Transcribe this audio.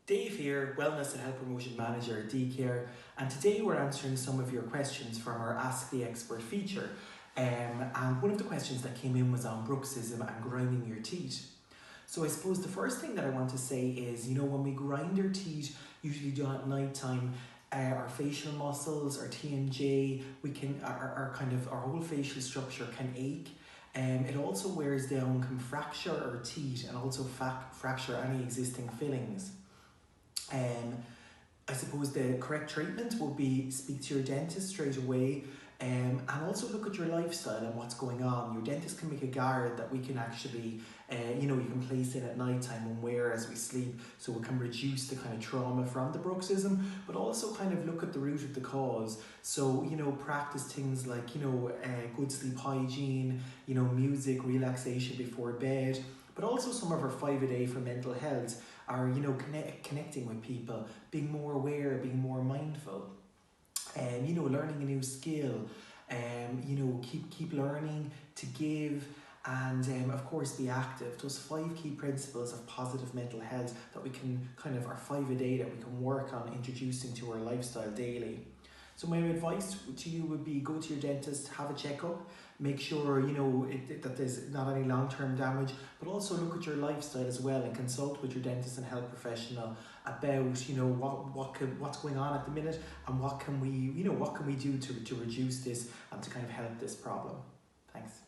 Dave here, Wellness and Health Promotion Manager at DCare, and today we're answering some of your questions from our Ask the Expert feature. And one of the questions that came in was on bruxism and grinding your teeth. So I suppose the first thing that I want to say is, when we grind our teeth, usually done at night time, our facial muscles, our TMJ, our whole facial structure can ache. It also wears down, can fracture our teeth and also fracture any existing fillings. Um, I suppose the correct treatment would be speak to your dentist straight away, and also look at your lifestyle and what's going on. Your dentist can make a guard that we can actually, you can place in at night time and wear as we sleep, so it can reduce the kind of trauma from the bruxism, but also kind of look at the root of the cause. So, practice things like, good sleep hygiene, music, relaxation before bed, but also some of our 5 a day for mental health are, connecting with people, being more aware, being more mindful, and, learning a new skill, keep learning to give, and of course be active. Those 5 key principles of positive mental health that we can our 5 a day that we can work on introducing to our lifestyle daily. So my advice to you would be go to your dentist, have a checkup, make sure that there's not any long-term damage, but also look at your lifestyle as well and consult with your dentist and health professional about what's going on at the minute and what can we do to reduce this and to kind of help this problem. Thanks.